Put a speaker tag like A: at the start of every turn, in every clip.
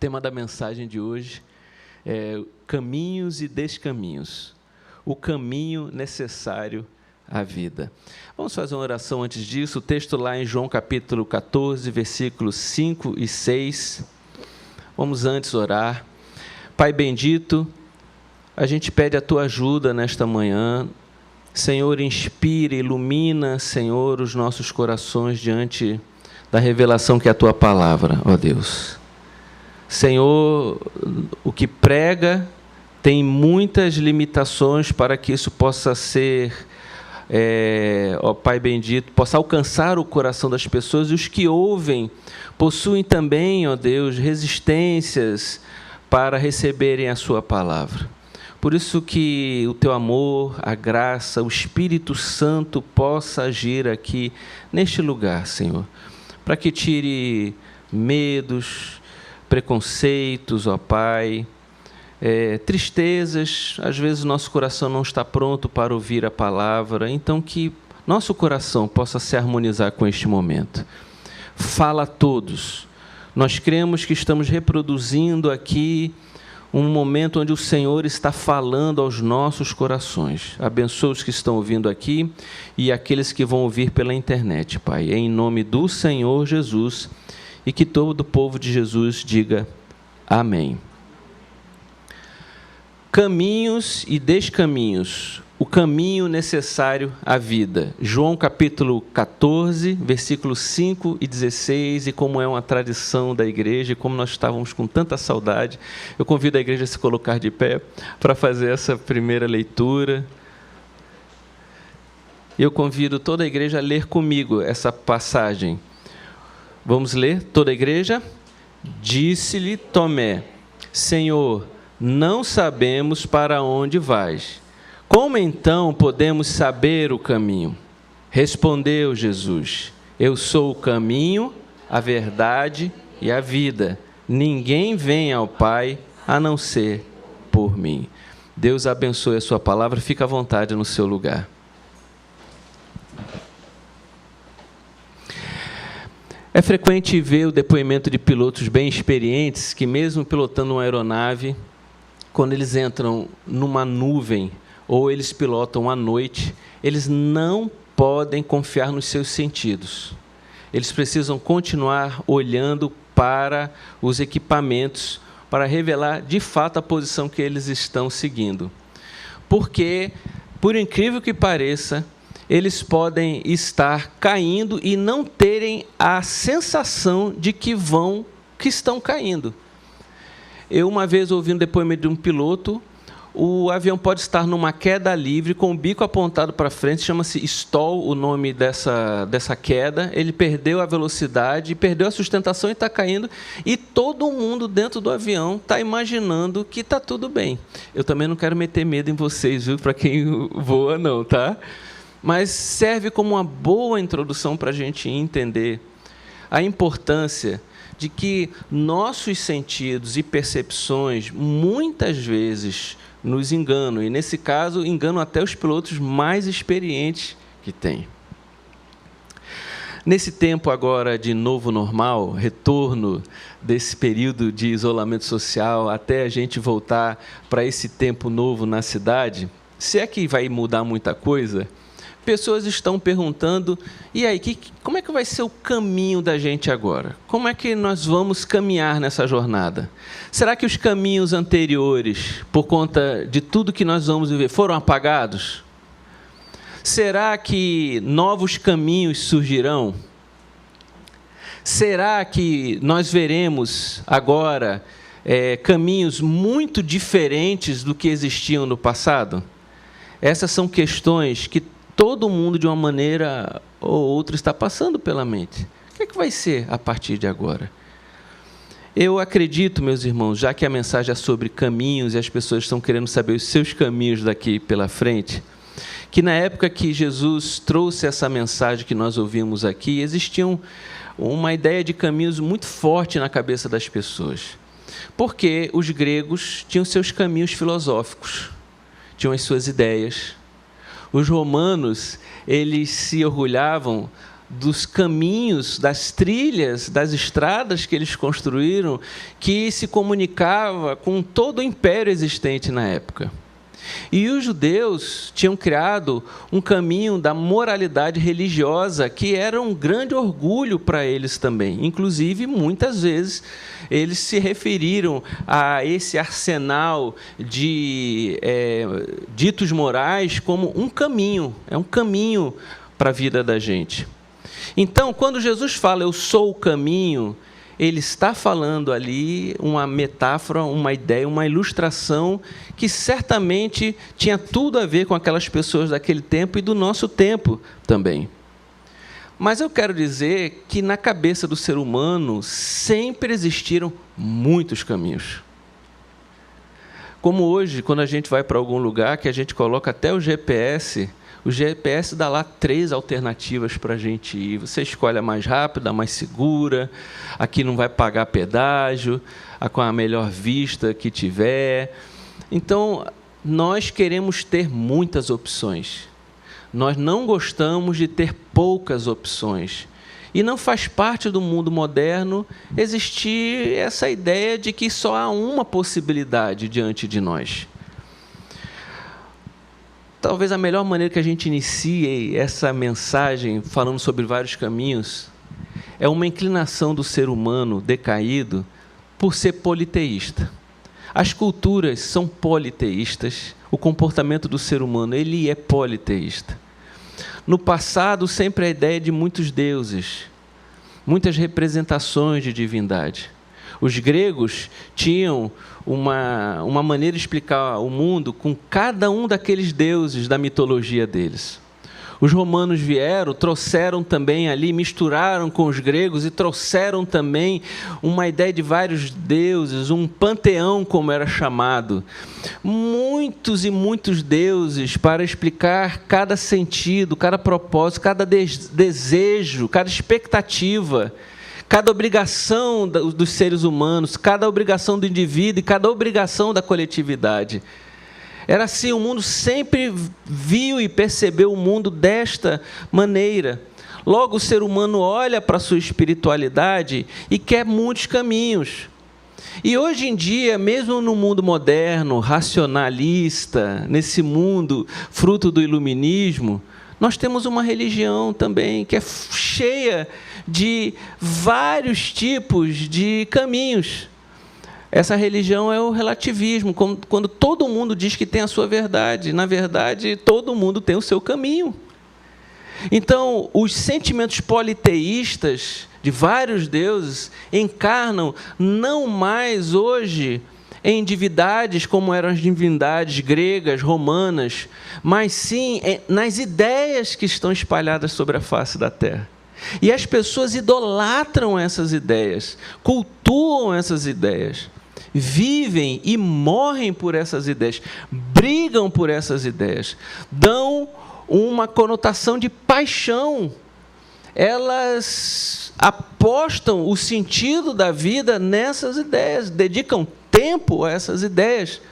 A: tema da mensagem de hoje é caminhos e descaminhos. O caminho necessário à vida. Vamos fazer uma oração antes disso. O texto lá em João capítulo 14, versículos 5 e 6. Vamos antes orar. Pai bendito, a gente pede a Tua ajuda nesta manhã. Senhor, inspira, ilumina, Senhor, os nossos corações diante da revelação que é a Tua palavra, ó Deus. Senhor, o que prega tem muitas limitações para que isso possa ser, ó Pai bendito, possa alcançar o coração das pessoas, e os que ouvem possuem também, ó Deus, resistências para receberem a Sua palavra. Por isso que o Teu amor, a graça, o Espírito Santo possa agir aqui neste lugar, Senhor, para que tire medos, preconceitos, ó Pai, tristezas. Às vezes o nosso coração não está pronto para ouvir a palavra, então que nosso coração possa se harmonizar com este momento. Fala a todos. Nós cremos que estamos reproduzindo aqui um momento onde o Senhor está falando aos nossos corações. Abençoa os que estão ouvindo aqui e aqueles que vão ouvir pela internet, Pai, em nome do Senhor Jesus, e que todo o povo de Jesus diga amém. Caminhos e descaminhos, o caminho necessário à vida. João capítulo 14, versículos 5 e 16, e como é uma tradição da igreja, e como nós estávamos com tanta saudade, eu convido a igreja a se colocar de pé para fazer essa primeira leitura. Eu convido toda a igreja a ler comigo essa passagem. Vamos ler? Toda a igreja? Disse-lhe Tomé: Senhor, não sabemos para onde vais. Como então podemos saber o caminho? Respondeu Jesus: Eu sou o caminho, a verdade e a vida. Ninguém vem ao Pai a não ser por mim. Deus abençoe a sua palavra. Fica à vontade no seu lugar. É frequente ver o depoimento de pilotos bem experientes que, mesmo pilotando uma aeronave, quando eles entram numa nuvem ou eles pilotam à noite, eles não podem confiar nos seus sentidos. Eles precisam continuar olhando para os equipamentos para revelar de fato a posição que eles estão seguindo. Porque, por incrível que pareça, eles podem estar caindo e não terem a sensação de que estão caindo. Eu, uma vez, ouvi um depoimento de um piloto, o avião pode estar numa queda livre, com o bico apontado para frente, chama-se stall, o nome dessa queda. Ele perdeu a velocidade, perdeu a sustentação e está caindo, e todo mundo dentro do avião está imaginando que está tudo bem. Eu também não quero meter medo em vocês, viu, para quem voa não, tá? Mas serve como uma boa introdução para a gente entender a importância de que nossos sentidos e percepções muitas vezes nos enganam, e nesse caso enganam até os pilotos mais experientes que tem. Nesse tempo agora de novo normal, retorno desse período de isolamento social até a gente voltar para esse tempo novo na cidade, se é que vai mudar muita coisa, pessoas estão perguntando: e aí, como é que vai ser o caminho da gente agora? Como é que nós vamos caminhar nessa jornada? Será que os caminhos anteriores, por conta de tudo que nós vamos viver, foram apagados? Será que novos caminhos surgirão? Será que nós veremos agora caminhos muito diferentes do que existiam no passado? Essas são questões que todo mundo, de uma maneira ou outra, está passando pela mente. O que é que vai ser a partir de agora? Eu acredito, meus irmãos, já que a mensagem é sobre caminhos e as pessoas estão querendo saber os seus caminhos daqui pela frente, que na época que Jesus trouxe essa mensagem que nós ouvimos aqui, existia uma ideia de caminhos muito forte na cabeça das pessoas. Porque os gregos tinham seus caminhos filosóficos, tinham as suas ideias. Os romanos, eles se orgulhavam dos caminhos, das trilhas, das estradas que eles construíram, que se comunicava com todo o império existente na época. E os judeus tinham criado um caminho da moralidade religiosa que era um grande orgulho para eles também. Inclusive, muitas vezes, eles se referiram a esse arsenal de ditos morais como um caminho, é um caminho para a vida da gente. Então, quando Jesus fala, eu sou o caminho, ele está falando ali uma metáfora, uma ideia, uma ilustração que certamente tinha tudo a ver com aquelas pessoas daquele tempo e do nosso tempo também. Mas eu quero dizer que na cabeça do ser humano sempre existiram muitos caminhos. Como hoje, quando a gente vai para algum lugar, que a gente coloca até o GPS dá lá 3 alternativas para a gente ir. Você escolhe a mais rápida, a mais segura, aqui não vai pagar pedágio, a com a melhor vista que tiver. Então, nós queremos ter muitas opções. Nós não gostamos de ter poucas opções. E não faz parte do mundo moderno existir essa ideia de que só há uma possibilidade diante de nós. Talvez a melhor maneira que a gente inicie essa mensagem, falando sobre vários caminhos, é uma inclinação do ser humano decaído por ser politeísta. As culturas são politeístas, o comportamento do ser humano ele é politeísta. No passado, sempre a ideia de muitos deuses, muitas representações de divindade. Os gregos tinham uma maneira de explicar o mundo com cada um daqueles deuses da mitologia deles. Os romanos vieram, trouxeram também ali, misturaram com os gregos e trouxeram também uma ideia de vários deuses, um panteão, como era chamado. Muitos e muitos deuses para explicar cada sentido, cada propósito, cada desejo, cada expectativa, cada obrigação dos seres humanos, cada obrigação do indivíduo e cada obrigação da coletividade. Era assim, o mundo sempre viu e percebeu o mundo desta maneira. Logo, o ser humano olha para a sua espiritualidade e quer muitos caminhos. E hoje em dia, mesmo no mundo moderno, racionalista, nesse mundo fruto do iluminismo, nós temos uma religião também que é cheia de vários tipos de caminhos. Essa religião é o relativismo, quando todo mundo diz que tem a sua verdade. Na verdade, todo mundo tem o seu caminho. Então, os sentimentos politeístas de vários deuses encarnam não mais hoje em divindades como eram as divindades gregas, romanas, mas sim nas ideias que estão espalhadas sobre a face da terra. E as pessoas idolatram essas ideias, cultuam essas ideias, vivem e morrem por essas ideias, brigam por essas ideias, dão uma conotação de paixão. Elas apostam o sentido da vida nessas ideias, dedicam tempo a essas ideias,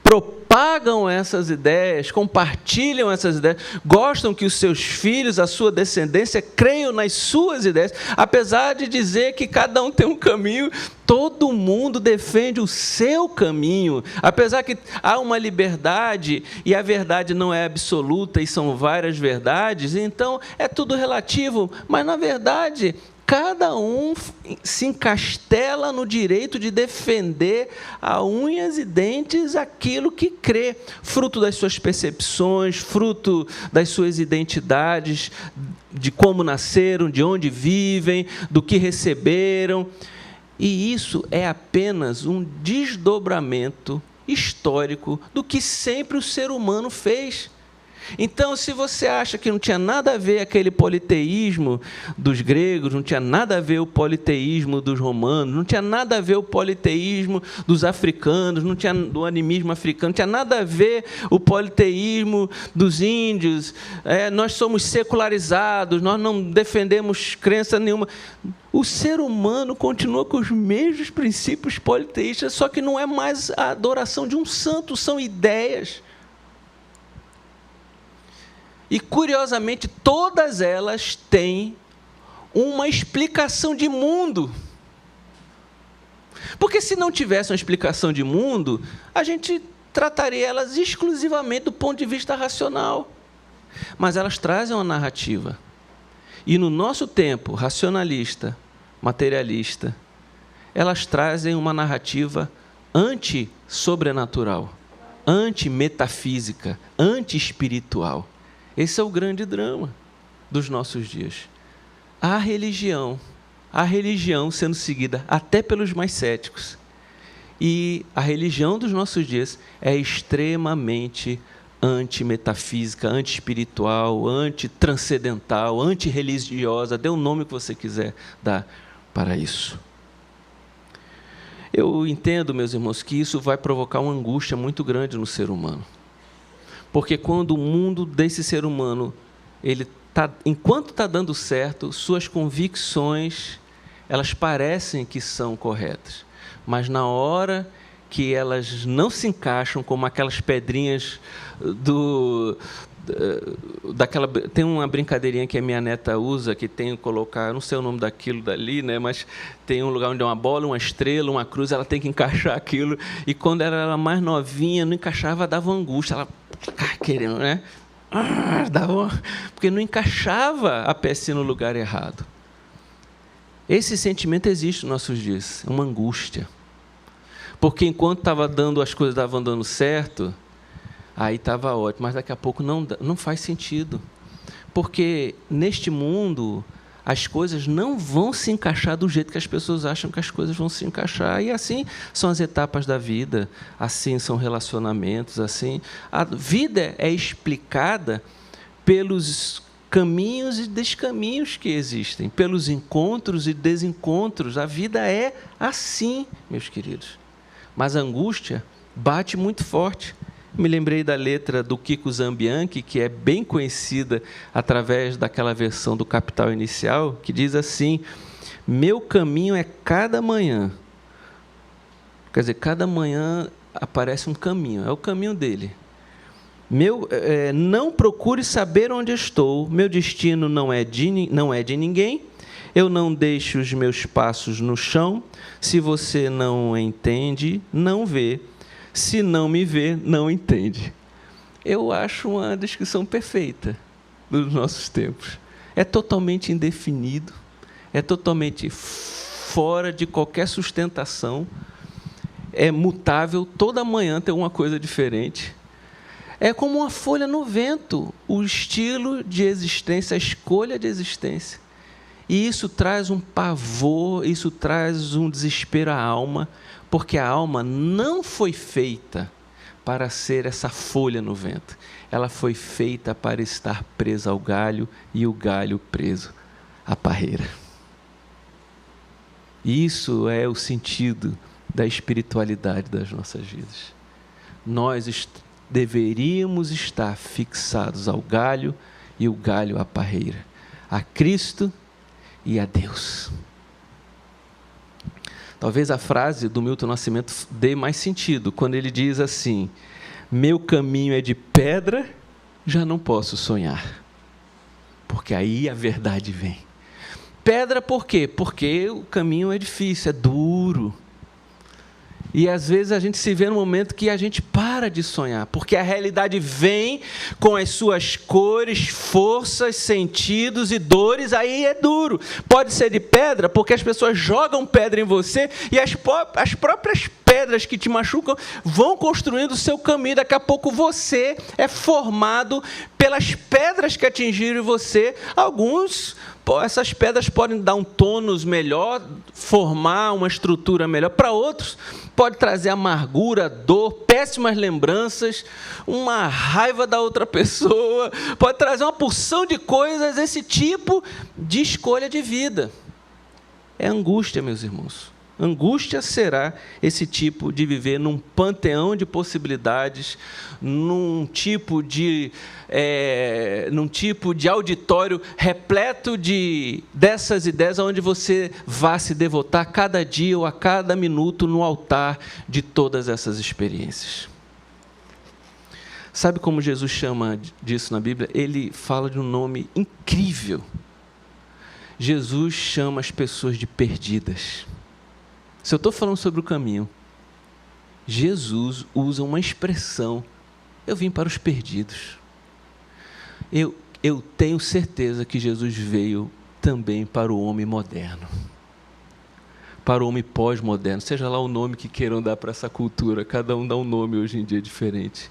A: propagam essas ideias, compartilham essas ideias, gostam que os seus filhos, a sua descendência, creiam nas suas ideias, apesar de dizer que cada um tem um caminho, todo mundo defende o seu caminho, apesar que há uma liberdade e a verdade não é absoluta e são várias verdades, então é tudo relativo, mas na verdade cada um se encastela no direito de defender a unhas e dentes aquilo que crê, fruto das suas percepções, fruto das suas identidades, de como nasceram, de onde vivem, do que receberam. E isso é apenas um desdobramento histórico do que sempre o ser humano fez. Então, se você acha que não tinha nada a ver aquele politeísmo dos gregos, não tinha nada a ver o politeísmo dos romanos, não tinha nada a ver o politeísmo dos africanos, não tinha do animismo africano, não tinha nada a ver o politeísmo dos índios, nós somos secularizados, nós não defendemos crença nenhuma. O ser humano continua com os mesmos princípios politeístas, só que não é mais a adoração de um santo, são ideias. E, curiosamente, todas elas têm uma explicação de mundo. Porque se não tivesse uma explicação de mundo, a gente trataria elas exclusivamente do ponto de vista racional. Mas elas trazem uma narrativa. E no nosso tempo racionalista, materialista, elas trazem uma narrativa anti-sobrenatural, anti-metafísica, anti-espiritual. Esse é o grande drama dos nossos dias. A religião sendo seguida até pelos mais céticos. E a religião dos nossos dias é extremamente anti-metafísica, anti-espiritual, anti-transcendental, anti-religiosa, dê o nome que você quiser dar para isso. Eu entendo, meus irmãos, que isso vai provocar uma angústia muito grande no ser humano. Porque quando o mundo desse ser humano, enquanto está dando certo, suas convicções, elas parecem que são corretas. Mas na hora que elas não se encaixam, como aquelas pedrinhas tem uma brincadeirinha que a minha neta usa, que tem que colocar, não sei o nome daquilo dali, né, mas tem um lugar onde é uma bola, uma estrela, uma cruz, ela tem que encaixar aquilo, e quando ela era mais novinha, não encaixava, dava angústia, ela querendo, né? Porque não encaixava a pecinha no lugar errado. Esse sentimento existe nos nossos dias, é uma angústia. Porque enquanto as coisas estavam dando certo, aí estava ótimo, mas daqui a pouco não faz sentido. Porque neste mundo, as coisas não vão se encaixar do jeito que as pessoas acham que as coisas vão se encaixar. E assim são as etapas da vida, assim são relacionamentos, assim. A vida é explicada pelos caminhos e descaminhos que existem, pelos encontros e desencontros. A vida é assim, meus queridos. Mas a angústia bate muito forte. Me lembrei da letra do Kiko Zambianchi, que é bem conhecida através daquela versão do Capital Inicial, que diz assim: meu caminho é cada manhã. Quer dizer, cada manhã aparece um caminho, é o caminho dele. Não procure saber onde estou, meu destino não é de ninguém, eu não deixo os meus passos no chão, se você não entende, não vê, se não me vê, não entende. Eu acho uma descrição perfeita dos nossos tempos. É totalmente indefinido, é totalmente fora de qualquer sustentação, é mutável, toda manhã tem uma coisa diferente. É como uma folha no vento, o estilo de existência, a escolha de existência. E isso traz um pavor, isso traz um desespero à alma, porque a alma não foi feita para ser essa folha no vento. Ela foi feita para estar presa ao galho e o galho preso à parreira. Isso é o sentido da espiritualidade das nossas vidas. Nós deveríamos estar fixados ao galho e o galho à parreira, a Cristo e a Deus. Talvez a frase do Milton Nascimento dê mais sentido, quando ele diz assim: meu caminho é de pedra, já não posso sonhar. Porque aí a verdade vem. Pedra por quê? Porque o caminho é difícil, é duro. E às vezes a gente se vê num momento que a gente para de sonhar, porque a realidade vem com as suas cores, forças, sentidos e dores, aí é duro. Pode ser de pedra, porque as pessoas jogam pedra em você e as próprias pedras que te machucam vão construindo o seu caminho. Daqui a pouco você é formado pelas pedras que atingiram você. Essas pedras podem dar um tônus melhor, formar uma estrutura melhor. Para outros, pode trazer amargura, dor, péssimas lembranças, uma raiva da outra pessoa, pode trazer uma porção de coisas, esse tipo de escolha de vida. É angústia, meus irmãos. Angústia será esse tipo de viver num panteão de possibilidades, num tipo de auditório repleto dessas ideias, onde você vá se devotar a cada dia ou a cada minuto no altar de todas essas experiências. Sabe como Jesus chama disso na Bíblia? Ele fala de um nome incrível. Jesus chama as pessoas de perdidas. Se eu estou falando sobre o caminho, Jesus usa uma expressão: eu vim para os perdidos. Eu tenho certeza que Jesus veio também para o homem moderno, para o homem pós-moderno, seja lá o nome que queiram dar para essa cultura, cada um dá um nome hoje em dia diferente.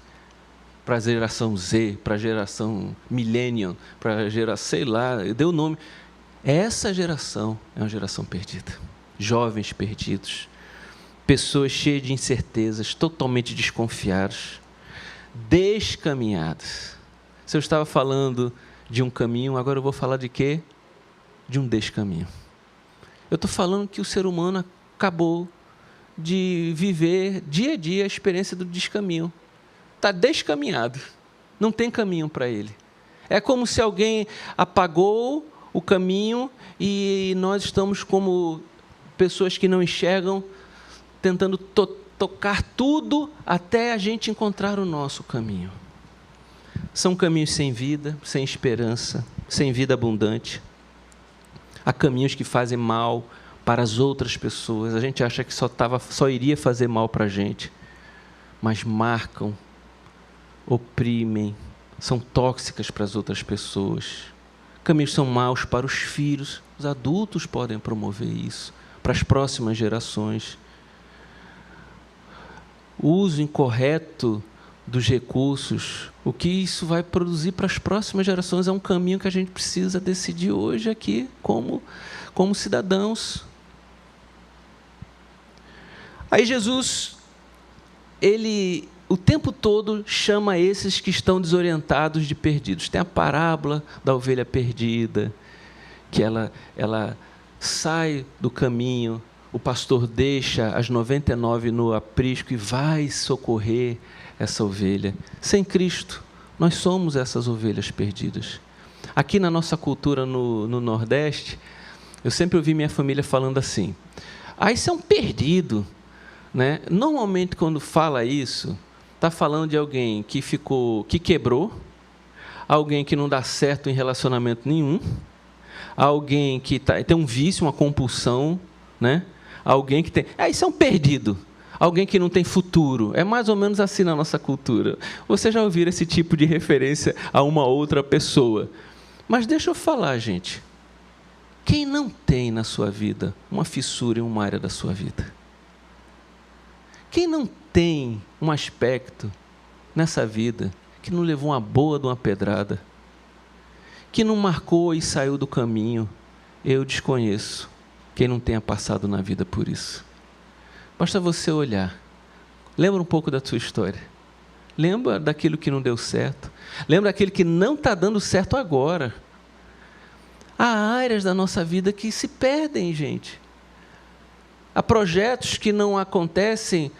A: Para a geração Z, para a geração Millennium, para a geração, sei lá, deu o nome. Essa geração é uma geração perdida. Jovens perdidos, pessoas cheias de incertezas, totalmente desconfiadas, descaminhadas. Se eu estava falando de um caminho, agora eu vou falar de quê? De um descaminho. Eu estou falando que o ser humano acabou de viver dia a dia a experiência do descaminho. Está descaminhado, não tem caminho para ele. É como se alguém apagou o caminho e nós estamos como pessoas que não enxergam, tentando tocar tudo até a gente encontrar o nosso caminho. São caminhos sem vida, sem esperança, sem vida abundante. Há caminhos que fazem mal para as outras pessoas. A gente acha que só iria fazer mal para a gente, mas marcam, oprimem, são tóxicas para as outras pessoas. Caminhos são maus para os filhos. Os adultos podem promover isso para as próximas gerações. O uso incorreto dos recursos, o que isso vai produzir para as próximas gerações é um caminho que a gente precisa decidir hoje aqui, como cidadãos. Aí Jesus, ele o tempo todo chama esses que estão desorientados de perdidos. Tem a parábola da ovelha perdida, que ela sai do caminho, o pastor deixa as 99 no aprisco e vai socorrer essa ovelha. Sem Cristo, nós somos essas ovelhas perdidas. Aqui na nossa cultura no Nordeste, eu sempre ouvi minha família falando assim: isso é um perdido, né? Normalmente, quando fala isso, está falando de alguém que quebrou, alguém que não dá certo em relacionamento nenhum, alguém que tem um vício, uma compulsão, né? Alguém que tem... isso é um perdido. Alguém que não tem futuro. É mais ou menos assim na nossa cultura. Você já ouviu esse tipo de referência a uma outra pessoa? Mas deixa eu falar, gente. Quem não tem na sua vida uma fissura em uma área da sua vida? Quem não tem um aspecto nessa vida que não levou uma boa de uma pedrada, que não marcou e saiu do caminho? Eu desconheço quem não tenha passado na vida por isso. Basta você olhar. Lembra um pouco da sua história. Lembra daquilo que não deu certo. Lembra daquilo que não está dando certo agora. Há áreas da nossa vida que se perdem, gente. Há projetos que não acontecem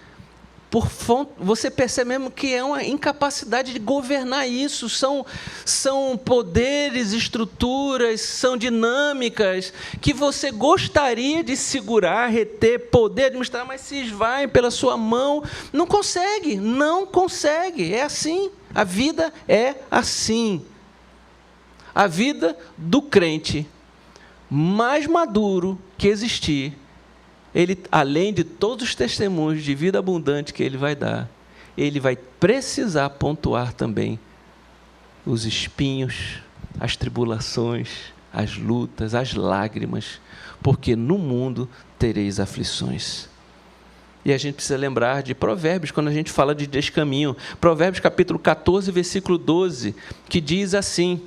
A: por fonte, você percebe mesmo que é uma incapacidade de governar isso. São poderes, estruturas, são dinâmicas que você gostaria de segurar, reter, poder administrar, mas se esvaem pela sua mão. Não consegue. É assim. A vida é assim. A vida do crente mais maduro que existir, ele, além de todos os testemunhos de vida abundante que ele vai dar, ele vai precisar pontuar também os espinhos, as tribulações, as lutas, as lágrimas, porque no mundo tereis aflições. E a gente precisa lembrar de Provérbios, quando a gente fala de descaminho. Provérbios capítulo 14, versículo 12, que diz assim: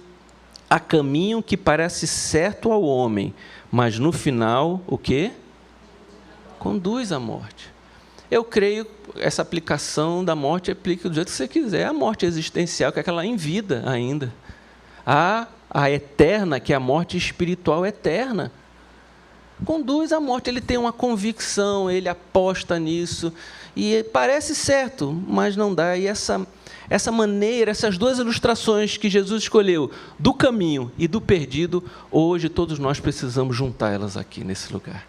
A: há caminho que parece certo ao homem, mas no final, o quê? Conduz à morte. Eu creio que essa aplicação da morte aplica do jeito que você quiser. A morte existencial, que é aquela em vida ainda. Há a eterna, que é a morte espiritual eterna. Conduz à morte. Ele tem uma convicção, ele aposta nisso. E parece certo, mas não dá. E essa maneira, essas duas ilustrações que Jesus escolheu, do caminho e do perdido, hoje todos nós precisamos juntar elas aqui nesse lugar.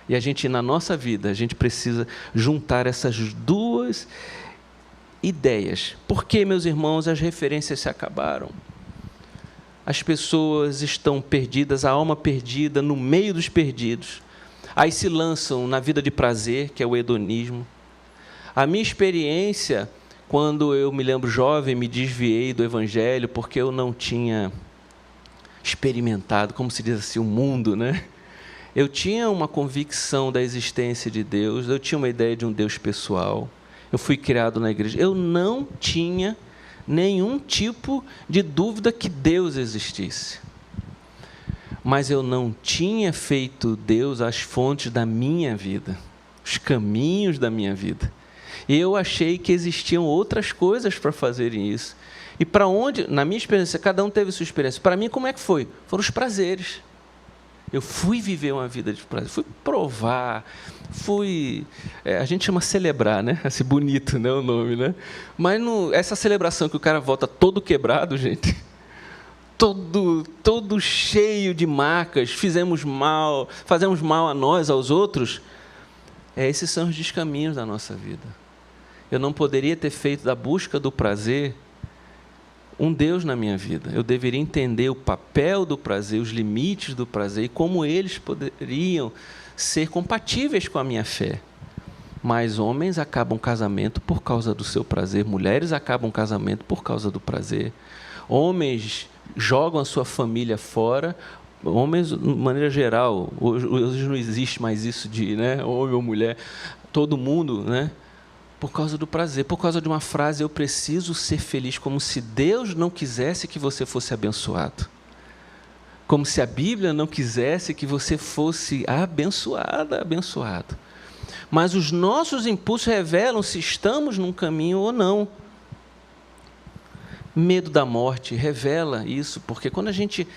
A: E a gente, na nossa vida, a gente precisa juntar essas duas ideias. Porque, meus irmãos, as referências se acabaram. as pessoas estão perdidas, a alma perdida, no meio dos perdidos. Aí se lançam na vida de prazer, que é o hedonismo. A minha experiência, quando eu me lembro jovem, me desviei do Evangelho, porque eu não tinha experimentado, como se diz assim, o mundo, né? Eu tinha uma convicção da existência de Deus, eu tinha uma ideia de um Deus pessoal, eu fui criado na igreja, eu não tinha nenhum tipo de dúvida que Deus existisse. Mas eu não tinha feito Deus as fontes da minha vida, os caminhos da minha vida. E eu achei que existiam outras coisas para fazerem isso. E para onde, na minha experiência, cada um teve sua experiência. Para mim, como é que foi? Foram os prazeres. Eu fui viver uma vida de prazer, fui provar, a gente chama celebrar, né? Assim, bonito, né, o nome, né? Mas essa celebração que o cara volta todo quebrado, gente, todo cheio de marcas, fazemos mal a nós, aos outros, esses são os descaminhos da nossa vida. Eu não poderia ter feito da busca do prazer um Deus na minha vida. Eu deveria entender o papel do prazer, os limites do prazer e como eles poderiam ser compatíveis com a minha fé. Mas homens acabam casamento por causa do seu prazer, mulheres acabam casamento por causa do prazer. Homens jogam a sua família fora, homens, de maneira geral, hoje não existe mais isso de, né, homem ou mulher, todo mundo, né? Por causa do prazer, por causa de uma frase, eu preciso ser feliz, como se Deus não quisesse que você fosse abençoado. Como se a Bíblia não quisesse que você fosse abençoado. Mas os nossos impulsos revelam se estamos num caminho ou não. Medo da morte revela isso, porque quando a gente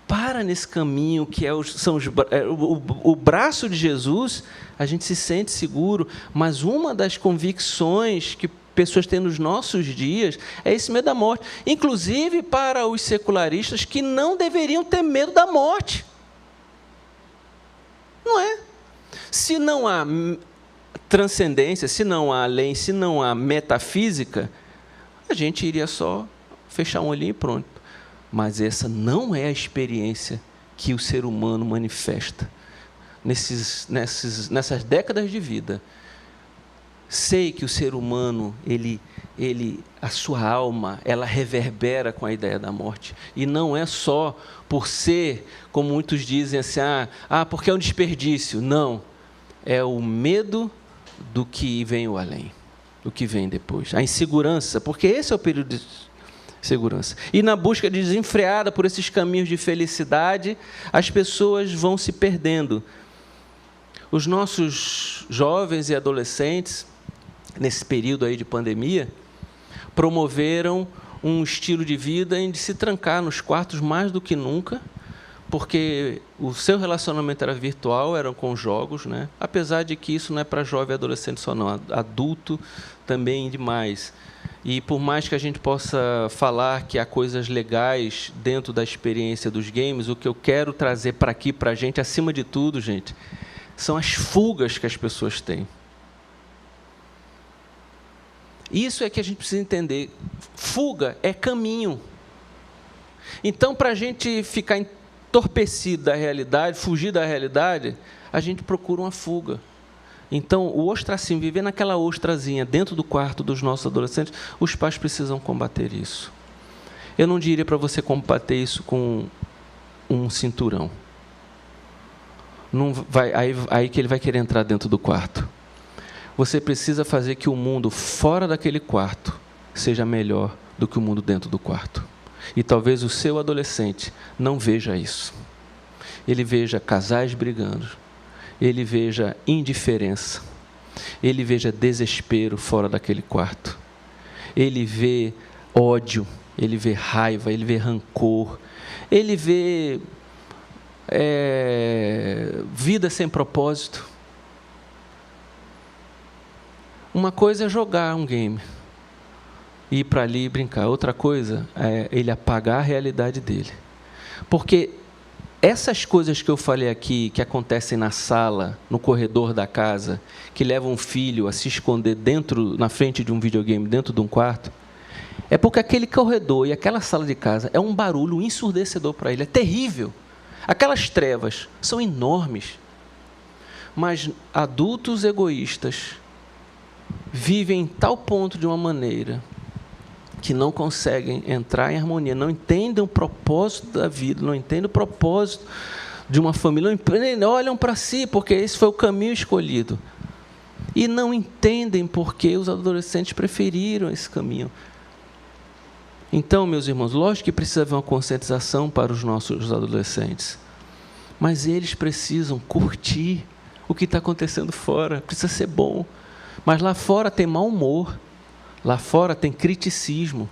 A: para nesse caminho que o braço de Jesus, a gente se sente seguro, mas uma das convicções que pessoas têm nos nossos dias é esse medo da morte, inclusive para os secularistas que não deveriam ter medo da morte. Não é? Se não há transcendência, se não há além, se não há metafísica, a gente iria só fechar um olhinho e pronto. Mas essa não é a experiência que o ser humano manifesta nessas décadas de vida. Sei que o ser humano, a sua alma, ela reverbera com a ideia da morte. E não é só por ser, como muitos dizem assim, porque é um desperdício. Não, é o medo do que vem o além, do que vem depois. A insegurança, porque esse é o período de segurança. E na busca desenfreada por esses caminhos de felicidade, as pessoas vão se perdendo. Os nossos jovens e adolescentes, nesse período aí de pandemia, promoveram um estilo de vida em de se trancar nos quartos mais do que nunca, porque o seu relacionamento era virtual, eram com jogos, né? Apesar de que isso não é para jovem e adolescente só não, adulto também demais. E por mais que a gente possa falar que há coisas legais dentro da experiência dos games, o que eu quero trazer para aqui, para a gente, acima de tudo, gente, são as fugas que as pessoas têm. Isso é que a gente precisa entender. Fuga é caminho. Então, para a gente ficar entorpecido da realidade, fugir da realidade, a gente procura uma fuga. Então, o ostracismo, viver naquela ostrazinha dentro do quarto dos nossos adolescentes, os pais precisam combater isso. Eu não diria para você combater isso com um cinturão. Não vai, aí que ele vai querer entrar dentro do quarto. Você precisa fazer que o mundo fora daquele quarto seja melhor do que o mundo dentro do quarto. E talvez o seu adolescente não veja isso. Ele veja casais brigando, ele veja indiferença, ele veja desespero fora daquele quarto, ele vê ódio, ele vê raiva, ele vê rancor, ele vê vida sem propósito. Uma coisa é jogar um game, ir para ali e brincar. Outra coisa é ele apagar a realidade dele. Porque essas coisas que eu falei aqui, que acontecem na sala, no corredor da casa, que levam um filho a se esconder na frente de um videogame, dentro de um quarto, É porque aquele corredor e aquela sala de casa é um barulho ensurdecedor para ele, é terrível. Aquelas trevas são enormes. Mas adultos egoístas vivem em tal ponto de uma maneira que não conseguem entrar em harmonia, não entendem o propósito da vida, não entendem o propósito de uma família, não olham para si, porque esse foi o caminho escolhido. E não entendem porque os adolescentes preferiram esse caminho. Então, meus irmãos, lógico que precisa haver uma conscientização para os nossos adolescentes, mas eles precisam curtir o que está acontecendo fora, precisa ser bom. Mas lá fora tem mau humor, lá fora tem criticismo,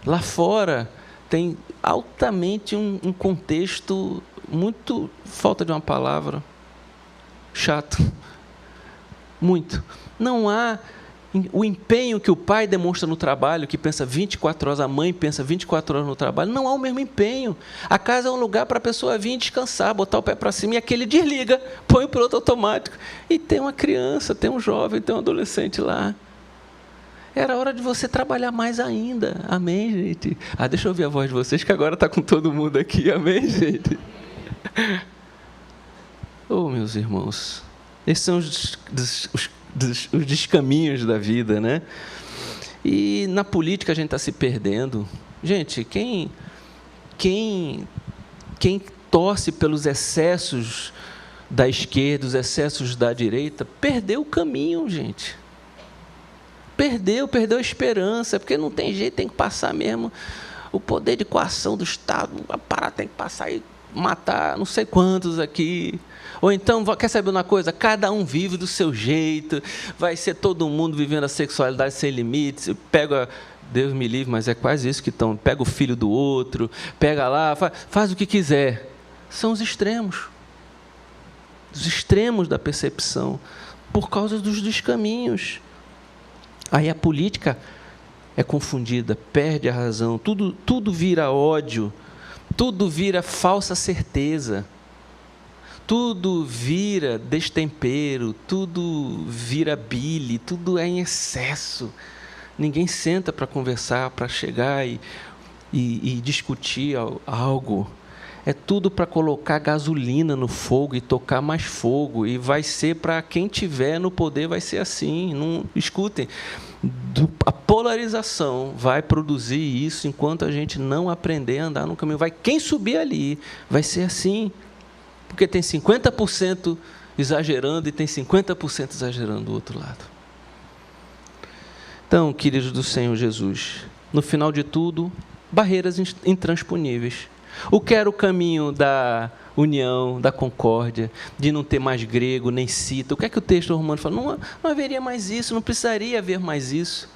A: lá fora tem altamente um contexto muito, falta de uma palavra, chato, muito. Não há o empenho que o pai demonstra no trabalho, que pensa 24 horas, a mãe pensa 24 horas no trabalho, não há o mesmo empenho. A casa é um lugar para a pessoa vir descansar, botar o pé para cima, e aquele desliga, põe o piloto automático. E tem uma criança, tem um jovem, tem um adolescente lá. Era hora de você trabalhar mais ainda. Amém, gente? Deixa eu ouvir a voz de vocês, que agora está com todo mundo aqui. Amém, gente? Oh, meus irmãos, esses são os descaminhos da vida, né? E na política a gente está se perdendo. Gente, quem torce pelos excessos da esquerda, os excessos da direita, perdeu o caminho, gente. Perdeu a esperança, porque não tem jeito, tem que passar mesmo. O poder de coação do Estado, a parada tem que passar e matar não sei quantos aqui. Ou então, quer saber uma coisa? Cada um vive do seu jeito, vai ser todo mundo vivendo a sexualidade sem limites. Pega, Deus me livre, mas é quase isso que estão. Pega o filho do outro, pega lá, faz o que quiser. São os extremos da percepção, por causa dos descaminhos. Aí a política é confundida, perde a razão, tudo vira ódio, tudo vira falsa certeza, tudo vira destempero, tudo vira bile, tudo é em excesso. Ninguém senta para conversar, para chegar e discutir algo. É tudo para colocar gasolina no fogo e tocar mais fogo. E vai ser para quem tiver no poder, vai ser assim. Não, escutem, a polarização vai produzir isso enquanto a gente não aprender a andar no caminho. Quem subir ali vai ser assim. Porque tem 50% exagerando e tem 50% exagerando do outro lado. Então, queridos do Senhor Jesus, no final de tudo, barreiras intransponíveis. O que era o caminho da união, da concórdia, de não ter mais grego, nem cita? O que é que o texto romano fala? Não haveria mais isso, não precisaria haver mais isso.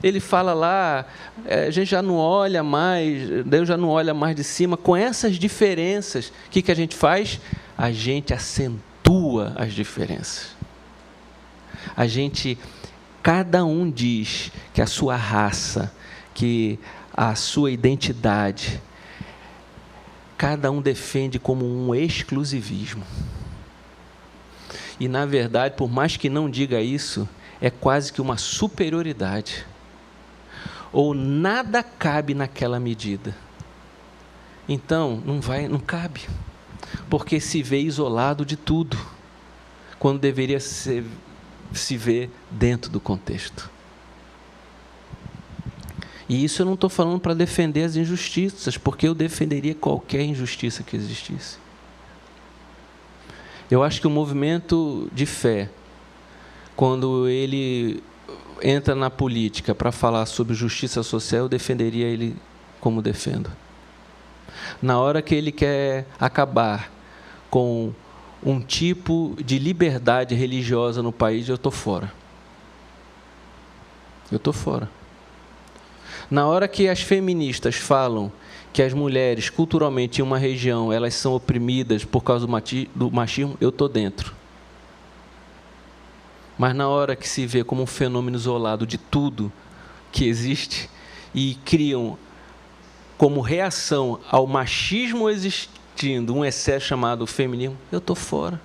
A: Ele fala lá, a gente já não olha mais, Deus já não olha mais de cima. Com essas diferenças, o que a gente faz? A gente acentua as diferenças. Cada um diz que a sua raça, que a sua identidade, cada um defende como um exclusivismo. E, na verdade, por mais que não diga isso, é quase que uma superioridade. Ou nada cabe naquela medida. Então, não cabe. Porque se vê isolado de tudo, quando deveria se ver dentro do contexto. E isso eu não estou falando para defender as injustiças, porque eu defenderia qualquer injustiça que existisse. Eu acho que o movimento de fé, quando ele entra na política para falar sobre justiça social, eu defenderia ele como defendo. Na hora que ele quer acabar com um tipo de liberdade religiosa no país, eu estou fora. Eu estou fora. Na hora que as feministas falam que as mulheres, culturalmente, em uma região, elas são oprimidas por causa do machismo, eu estou dentro. Mas na hora que se vê como um fenômeno isolado de tudo que existe e criam como reação ao machismo existindo um excesso chamado feminismo, eu estou fora.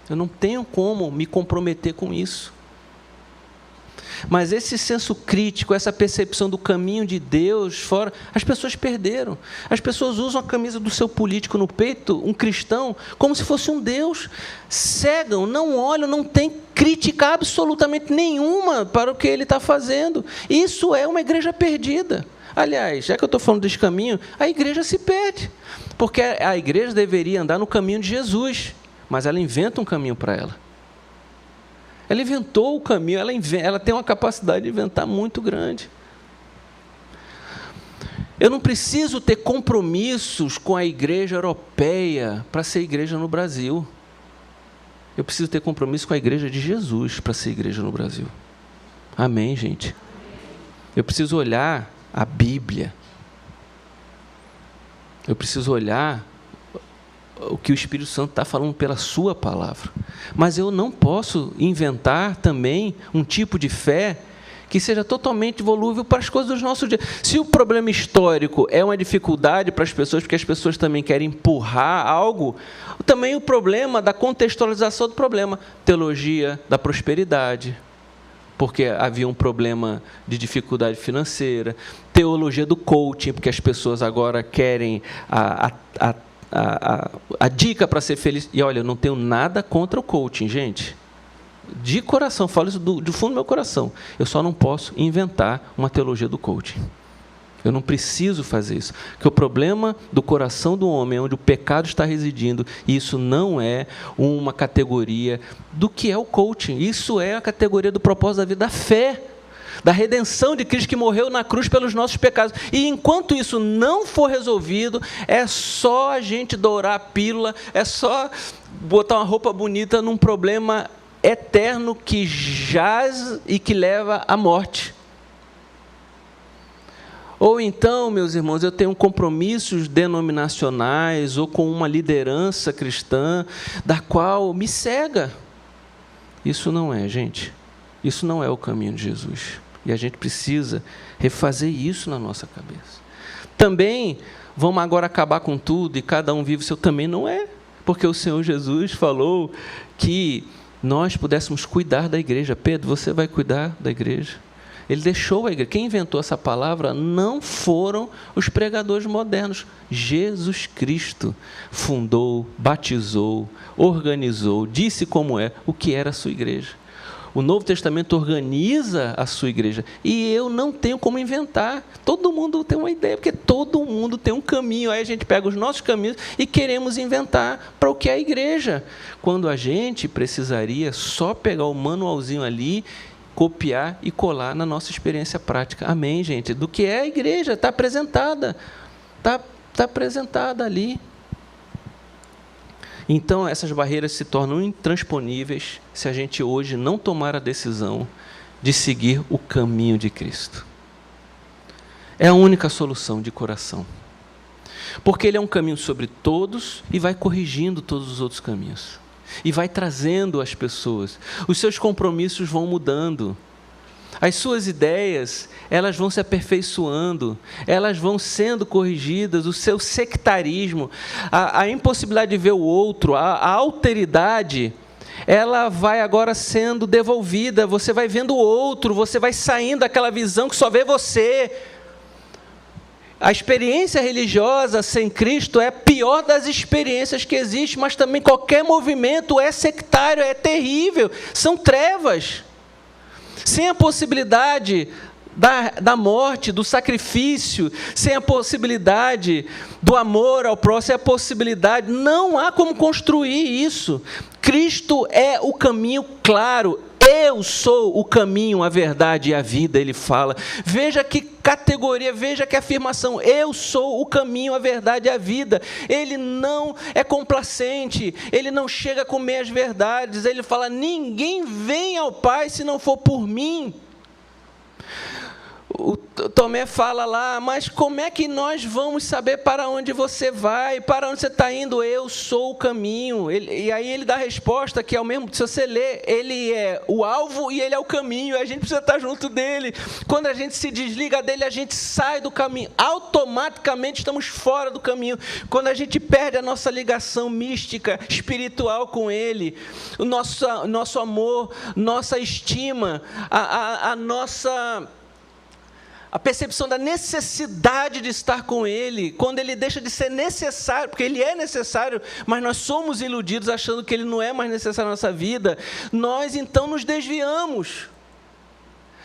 A: Eu não tenho como me comprometer com isso. Mas esse senso crítico, essa percepção do caminho de Deus fora, as pessoas perderam. As pessoas usam a camisa do seu político no peito, um cristão, como se fosse um Deus. Cegam, não olham, não tem crítica absolutamente nenhuma para o que ele está fazendo. Isso é uma igreja perdida. Aliás, já que eu estou falando desse caminho, a igreja se perde. Porque a igreja deveria andar no caminho de Jesus, mas ela inventa um caminho para ela. Ela inventou o caminho, ela tem uma capacidade de inventar muito grande. Eu não preciso ter compromissos com a igreja europeia para ser igreja no Brasil. Eu preciso ter compromisso com a igreja de Jesus para ser igreja no Brasil. Amém, gente? Eu preciso olhar a Bíblia. Eu preciso olhar o que o Espírito Santo está falando pela sua palavra. Mas eu não posso inventar também um tipo de fé que seja totalmente volúvel para as coisas dos nossos dias. Se o problema histórico é uma dificuldade para as pessoas, porque as pessoas também querem empurrar algo, também o problema da contextualização do problema, teologia da prosperidade, porque havia um problema de dificuldade financeira, teologia do coaching, porque as pessoas agora querem a dica para ser feliz. E olha, eu não tenho nada contra o coaching, gente. De coração, falo isso do fundo do meu coração. Eu só não posso inventar uma teologia do coaching. Eu não preciso fazer isso. Porque o problema do coração do homem é onde o pecado está residindo, e isso não é uma categoria do que é o coaching. Isso é a categoria do propósito da vida, da fé, da redenção de Cristo que morreu na cruz pelos nossos pecados. E enquanto isso não for resolvido, é só a gente dourar a pílula, é só botar uma roupa bonita num problema eterno que jaz e que leva à morte. Ou então, meus irmãos, eu tenho compromissos denominacionais ou com uma liderança cristã da qual me cega. Isso não é, gente. Isso não é o caminho de Jesus. E a gente precisa refazer isso na nossa cabeça. Também, vamos agora acabar com tudo e cada um vive o seu. Também não é. Porque o Senhor Jesus falou que nós pudéssemos cuidar da igreja. Pedro, você vai cuidar da igreja? Ele deixou a igreja. Quem inventou essa palavra não foram os pregadores modernos. Jesus Cristo fundou, batizou, organizou, disse como é, o que era a sua igreja. O Novo Testamento organiza a sua igreja. E eu não tenho como inventar. Todo mundo tem uma ideia, porque todo mundo tem um caminho. Aí a gente pega os nossos caminhos e queremos inventar para o que é a igreja. Quando a gente precisaria só pegar o manualzinho ali, copiar e colar na nossa experiência prática. Amém, gente? Do que é a igreja, está apresentada. Está apresentada ali. Então, essas barreiras se tornam intransponíveis se a gente hoje não tomar a decisão de seguir o caminho de Cristo. É a única solução de coração. Porque ele é um caminho sobre todos e vai corrigindo todos os outros caminhos. E vai trazendo as pessoas. Os seus compromissos vão mudando. As suas ideias, elas vão se aperfeiçoando, elas vão sendo corrigidas, o seu sectarismo, a impossibilidade de ver o outro, a alteridade, ela vai agora sendo devolvida, você vai vendo o outro, você vai saindo daquela visão que só vê você. A experiência religiosa sem Cristo é a pior das experiências que existe, mas também qualquer movimento é sectário, é terrível, são trevas. Sem a possibilidade da morte, do sacrifício, sem a possibilidade do amor ao próximo, sem a possibilidade, não há como construir isso. Cristo é o caminho claro. Eu sou o caminho, a verdade e a vida, ele fala. Veja que categoria, veja que afirmação. Eu sou o caminho, a verdade e a vida. Ele não é complacente, ele não chega com meias verdades. Ele fala, ninguém vem ao Pai se não for por mim. O Tomé fala lá, mas como é que nós vamos saber para onde você vai, para onde você está indo? Eu sou o caminho. E aí ele dá a resposta que, ao mesmo, se você ler, ele é o alvo e ele é o caminho, a gente precisa estar junto dele. Quando a gente se desliga dele, a gente sai do caminho, automaticamente estamos fora do caminho. Quando a gente perde a nossa ligação mística, espiritual com ele, o nosso amor, nossa estima, a percepção da necessidade de estar com ele, quando ele deixa de ser necessário, porque ele é necessário, mas nós somos iludidos achando que ele não é mais necessário na nossa vida, nós então nos desviamos.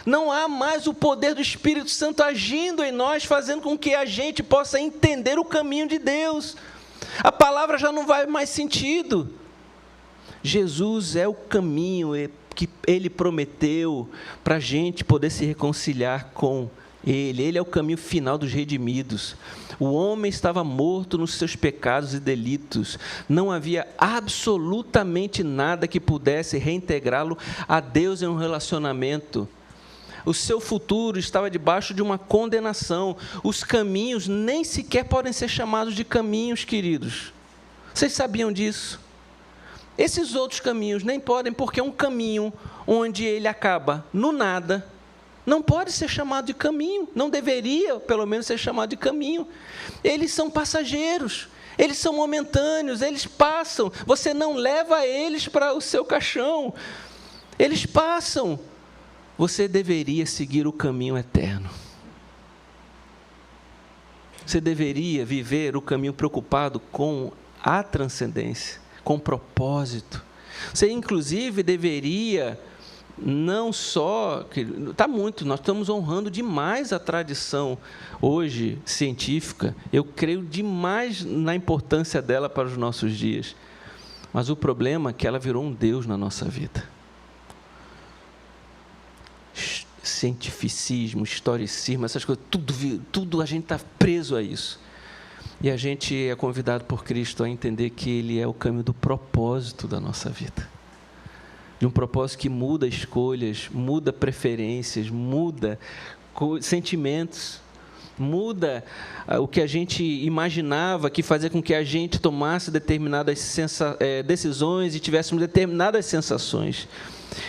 A: Não há mais o poder do Espírito Santo agindo em nós, fazendo com que a gente possa entender o caminho de Deus. A palavra já não vai mais sentido. Jesus é o caminho que ele prometeu para a gente poder se reconciliar com Ele é o caminho final dos redimidos. O homem estava morto nos seus pecados e delitos. Não havia absolutamente nada que pudesse reintegrá-lo a Deus em um relacionamento. O seu futuro estava debaixo de uma condenação. Os caminhos nem sequer podem ser chamados de caminhos, queridos. Vocês sabiam disso? Esses outros caminhos nem podem, porque é um caminho onde ele acaba no nada. Não pode ser chamado de caminho, não deveria, pelo menos, ser chamado de caminho. Eles são passageiros, eles são momentâneos, eles passam. Você não leva eles para o seu caixão, eles passam. Você deveria seguir o caminho eterno. Você deveria viver o caminho preocupado com a transcendência, com propósito. Você, inclusive, deveria... Não só, está muito, nós estamos honrando demais a tradição hoje científica, eu creio demais na importância dela para os nossos dias, mas o problema é que ela virou um Deus na nossa vida. Cientificismo, historicismo, essas coisas, tudo a gente está preso a isso. E a gente é convidado por Cristo a entender que Ele é o caminho do propósito da nossa vida. De um propósito que muda escolhas, muda preferências, muda sentimentos, muda o que a gente imaginava que fazia com que a gente tomasse determinadas decisões e tivéssemos determinadas sensações.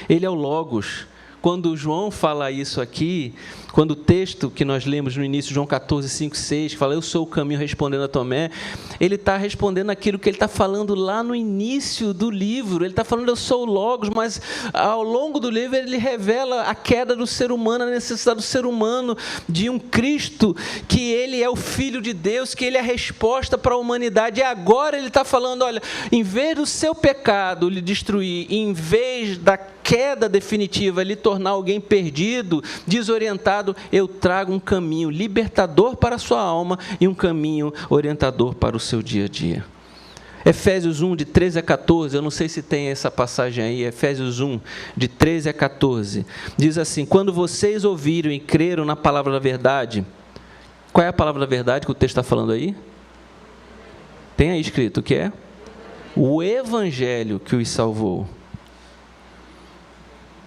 A: Ele é o Logos. Quando João fala isso aqui, quando o texto que nós lemos no início, João 14, 5, 6, fala, eu sou o caminho, respondendo a Tomé, ele está respondendo aquilo que ele está falando lá no início do livro. Ele está falando, eu sou o Logos, mas ao longo do livro ele revela a queda do ser humano, a necessidade do ser humano de um Cristo, que ele é o Filho de Deus, que ele é a resposta para a humanidade. E agora ele está falando, olha, em vez do seu pecado lhe destruir, em vez da queda definitiva, lhe tornar alguém perdido, desorientado, eu trago um caminho libertador para a sua alma e um caminho orientador para o seu dia a dia. Efésios 1, de 13 a 14, eu não sei se tem essa passagem aí, Efésios 1, de 13 a 14, diz assim, quando vocês ouviram e creram na palavra da verdade, qual é a palavra da verdade que o texto está falando aí? Tem aí escrito o que é? O evangelho que os salvou.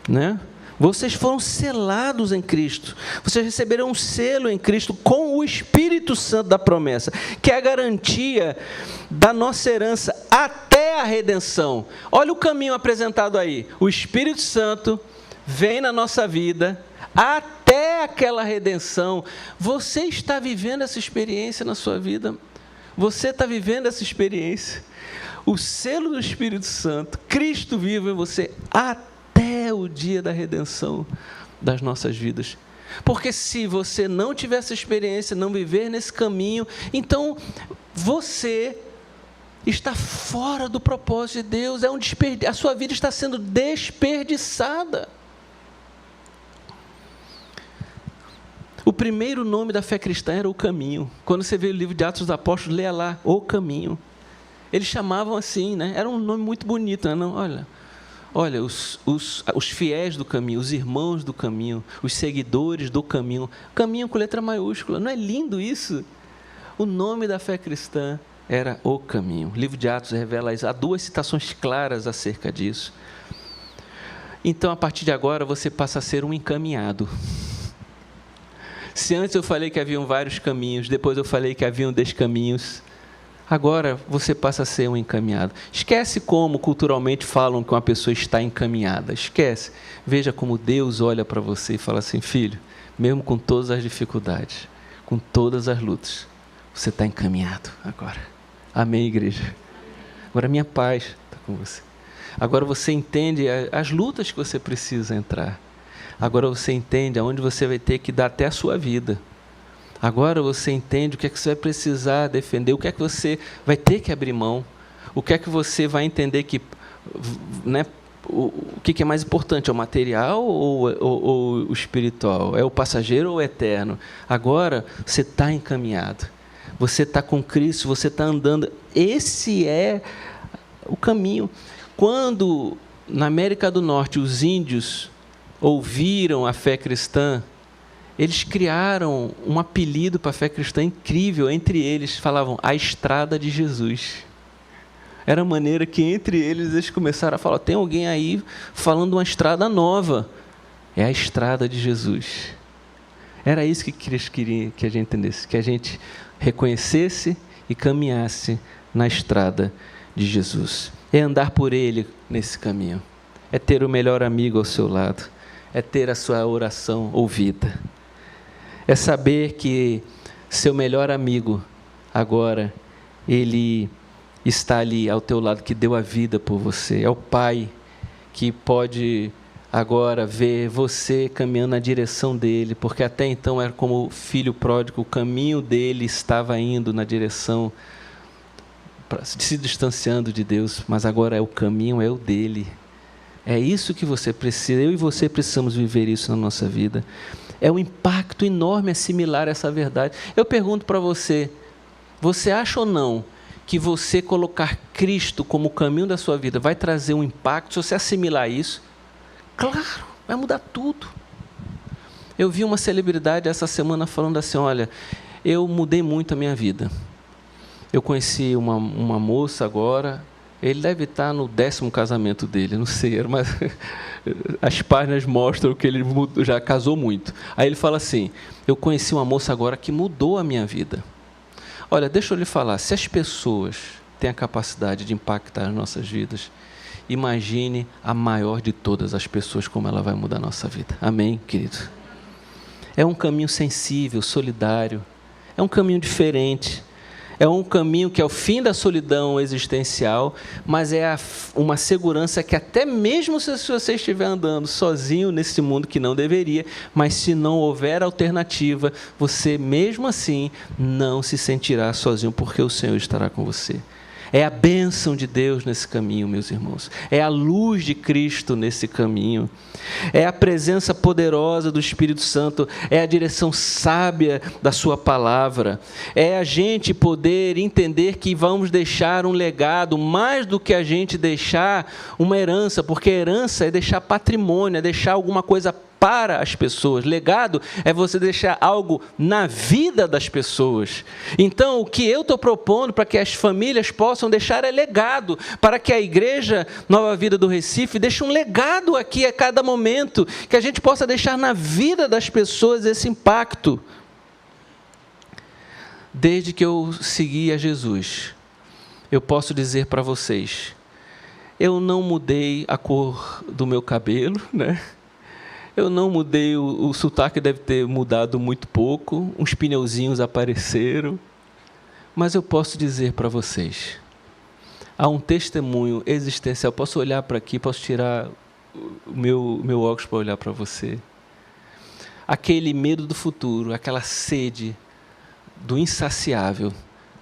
A: Né? Vocês foram selados em Cristo, vocês receberam um selo em Cristo com o Espírito Santo da promessa, que é a garantia da nossa herança até a redenção. Olha o caminho apresentado aí, o Espírito Santo vem na nossa vida até aquela redenção. Você está vivendo essa experiência na sua vida? Você está vivendo essa experiência? O selo do Espírito Santo, Cristo vivo em você até o dia da redenção das nossas vidas. Porque se você não tiver essa experiência, não viver nesse caminho, então você está fora do propósito de Deus, a sua vida está sendo desperdiçada. O primeiro nome da fé cristã era o Caminho. Quando você vê o livro de Atos dos Apóstolos, leia lá, o Caminho. Eles chamavam assim, né? Era um nome muito bonito, né? Não, olha, os fiéis do caminho, os irmãos do caminho, os seguidores do caminho. Caminho com letra maiúscula. Não é lindo isso? O nome da fé cristã era o Caminho. O livro de Atos revela isso. Há 2 citações claras acerca disso. Então, a partir de agora, você passa a ser um encaminhado. Se antes eu falei que haviam vários caminhos, depois eu falei que haviam 10 caminhos, agora você passa a ser um encaminhado. Esquece como culturalmente falam que uma pessoa está encaminhada. Esquece. Veja como Deus olha para você e fala assim: filho, mesmo com todas as dificuldades, com todas as lutas, você está encaminhado agora. Amém, igreja? Agora a minha paz está com você. Agora você entende as lutas que você precisa entrar. Agora você entende aonde você vai ter que dar até a sua vida. Agora você entende o que é que você vai precisar defender, o que é que você vai ter que abrir mão, o que é que você vai entender que, né, o que é mais importante, é o material ou o espiritual? É o passageiro ou o eterno? Agora você está encaminhado. Você está com Cristo, você está andando. Esse é o caminho. Quando, na América do Norte, os índios ouviram a fé cristã, eles criaram um apelido para a fé cristã incrível. Entre eles, falavam a estrada de Jesus. Era a maneira que, entre eles começaram a falar: tem alguém aí falando uma estrada nova. É a estrada de Jesus. Era isso que eles queriam que a gente entendesse, que a gente reconhecesse e caminhasse na estrada de Jesus. É andar por Ele nesse caminho. É ter o melhor amigo ao seu lado. É ter a sua oração ouvida. É saber que seu melhor amigo, agora, Ele está ali ao teu lado, que deu a vida por você. É o Pai que pode agora ver você caminhando na direção dele, porque até então era como o filho pródigo, o caminho dele estava indo na direção, se distanciando de Deus, mas agora o caminho é o dele. É isso que você precisa, eu e você precisamos viver isso na nossa vida. É um impacto enorme assimilar essa verdade. Eu pergunto para você, você acha ou não que você colocar Cristo como o caminho da sua vida vai trazer um impacto, se você assimilar isso? Claro, vai mudar tudo. Eu vi uma celebridade essa semana falando assim: olha, eu mudei muito a minha vida. Eu conheci uma moça agora, ele deve estar no 10º casamento dele, não sei, mas as páginas mostram que ele já casou muito. Aí ele fala assim: eu conheci uma moça agora que mudou a minha vida. Olha, deixa eu lhe falar, se as pessoas têm a capacidade de impactar as nossas vidas, imagine a maior de todas as pessoas, como ela vai mudar a nossa vida. Amém, querido? É um caminho sensível, solidário. É um caminho diferente. É um caminho que é o fim da solidão existencial, mas é uma segurança que até mesmo se você estiver andando sozinho nesse mundo, que não deveria, mas se não houver alternativa, você mesmo assim não se sentirá sozinho, porque o Senhor estará com você. É a bênção de Deus nesse caminho, meus irmãos. É a luz de Cristo nesse caminho. É a presença poderosa do Espírito Santo. É a direção sábia da sua palavra. É a gente poder entender que vamos deixar um legado, mais do que a gente deixar uma herança, porque herança é deixar patrimônio, é deixar alguma coisa para as pessoas. Legado é você deixar algo na vida das pessoas. Então, o que eu estou propondo para que as famílias possam deixar é legado, para que a Igreja Nova Vida do Recife deixe um legado aqui a cada momento, que a gente possa deixar na vida das pessoas esse impacto. Desde que eu segui a Jesus, eu posso dizer para vocês, eu não mudei a cor do meu cabelo, né? Eu não mudei, o sotaque deve ter mudado muito pouco, uns pneuzinhos apareceram, mas eu posso dizer para vocês, há um testemunho existencial. Posso olhar para aqui, posso tirar o meu óculos para olhar para você. Aquele medo do futuro, aquela sede do insaciável,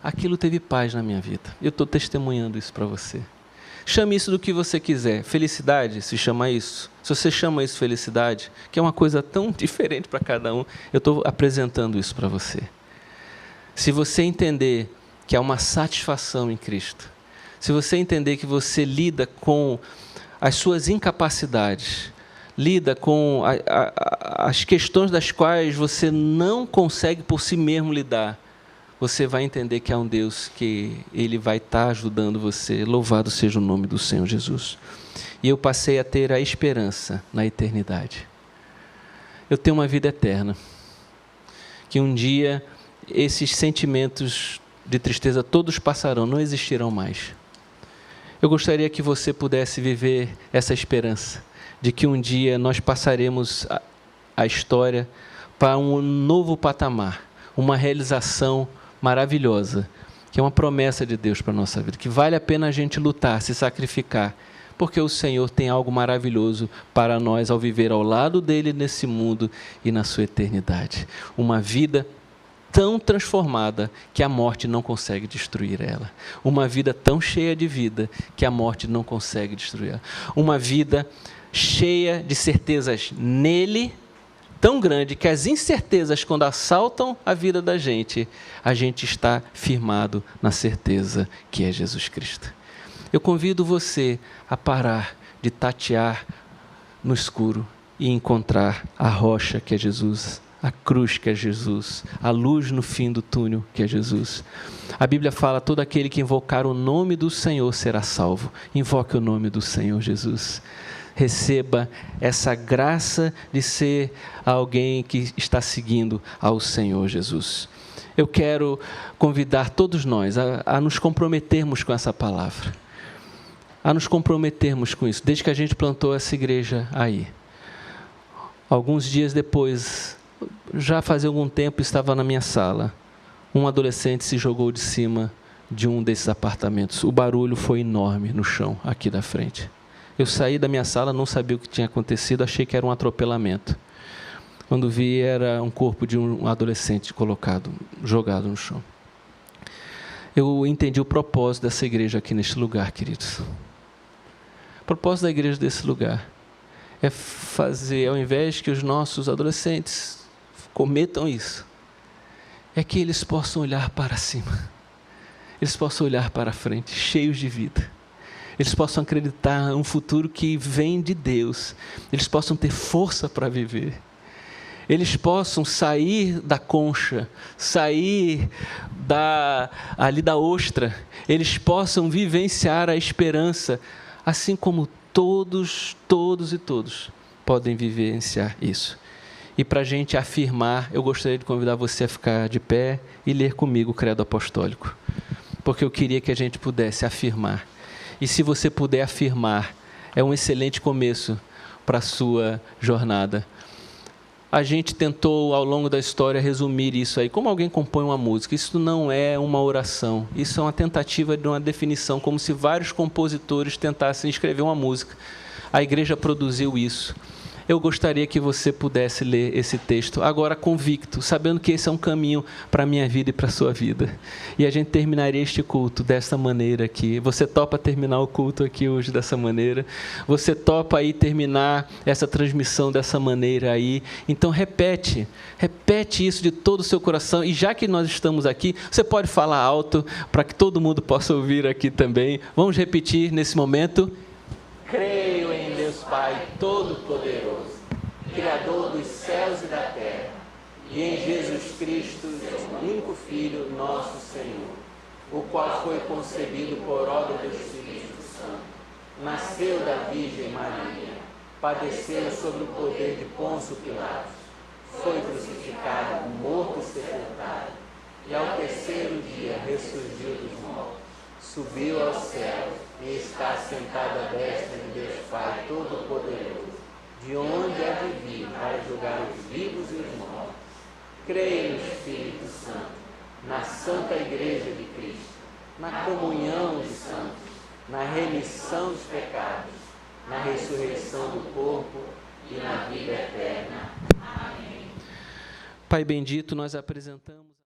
A: aquilo teve paz na minha vida. Eu estou testemunhando isso para você. Chame isso do que você quiser. Felicidade, se chama isso. Se você chama isso felicidade, que é uma coisa tão diferente para cada um, eu estou apresentando isso para você. Se você entender que há uma satisfação em Cristo, se você entender que você lida com as suas incapacidades, lida com as questões das quais você não consegue por si mesmo lidar, você vai entender que há um Deus que Ele vai estar ajudando você. Louvado seja o nome do Senhor Jesus. E eu passei a ter a esperança na eternidade. Eu tenho uma vida eterna. que um dia esses sentimentos de tristeza todos passarão, não existirão mais. Eu gostaria que você pudesse viver essa esperança de que um dia nós passaremos a história para um novo patamar, uma realização maravilhosa, que é uma promessa de Deus para a nossa vida, que vale a pena a gente lutar, se sacrificar, porque o Senhor tem algo maravilhoso para nós ao viver ao lado dele nesse mundo e na sua eternidade. Uma vida tão transformada que a morte não consegue destruir ela. Uma vida tão cheia de vida que a morte não consegue destruir ela. Uma vida cheia de certezas nele, tão grande que as incertezas, quando assaltam a vida da gente, a gente está firmado na certeza que é Jesus Cristo. Eu convido você a parar de tatear no escuro e encontrar a rocha que é Jesus, a cruz que é Jesus, a luz no fim do túnel que é Jesus. A Bíblia fala, todo aquele que invocar o nome do Senhor será salvo. Invoque o nome do Senhor Jesus. Receba essa graça de ser alguém que está seguindo ao Senhor Jesus. Eu quero convidar todos nós a nos comprometermos com essa palavra, a nos comprometermos com isso, desde que a gente plantou essa igreja aí. Alguns dias depois, já fazia algum tempo, estava na minha sala, um adolescente se jogou de cima de um desses apartamentos. O barulho foi enorme no chão, aqui da frente. Eu saí da minha sala, não sabia o que tinha acontecido, achei que era um atropelamento. Quando vi, era um corpo de um adolescente jogado no chão. Eu entendi o propósito dessa igreja aqui neste lugar, queridos. O propósito da igreja desse lugar é fazer, ao invés que os nossos adolescentes cometam isso, é que eles possam olhar para cima, eles possam olhar para frente, cheios de vida. Eles possam acreditar em um futuro que vem de Deus. Eles possam ter força para viver. Eles possam sair da concha, sair ali da ostra. Eles possam vivenciar a esperança, assim como todos podem vivenciar isso. E para a gente afirmar, eu gostaria de convidar você a ficar de pé e ler comigo o Credo Apostólico, porque eu queria que a gente pudesse afirmar. E se você puder afirmar, é um excelente começo para a sua jornada. A gente tentou, ao longo da história, resumir isso aí. Como alguém compõe uma música? Isso não é uma oração. Isso é uma tentativa de uma definição, como se vários compositores tentassem escrever uma música. A igreja produziu isso. Eu gostaria que você pudesse ler esse texto, agora convicto, sabendo que esse é um caminho para a minha vida e para a sua vida. E a gente terminaria este culto dessa maneira aqui. Você topa terminar o culto aqui hoje dessa maneira? Você topa aí terminar essa transmissão dessa maneira aí? Então repete isso de todo o seu coração. E já que nós estamos aqui, você pode falar alto para que todo mundo possa ouvir aqui também. Vamos repetir nesse momento. Creio em Deus Pai Todo-Poderoso, Criador dos céus e da terra, e em Jesus Cristo, seu único Filho, nosso Senhor, o qual foi concebido por obra do Espírito Santo, nasceu da Virgem Maria, padeceu sob o poder de Pôncio Pilatos, foi crucificado, morto e sepultado, e ao terceiro dia ressurgiu dos mortos, subiu aos céus e está sentado à destra de Deus Pai Todo-Poderoso, de onde há de vir para julgar os vivos e os mortos. Creio no Espírito Santo, na Santa Igreja de Cristo, na comunhão dos santos, na remissão dos pecados, na ressurreição do corpo e na vida eterna. Amém. Pai bendito, nós apresentamos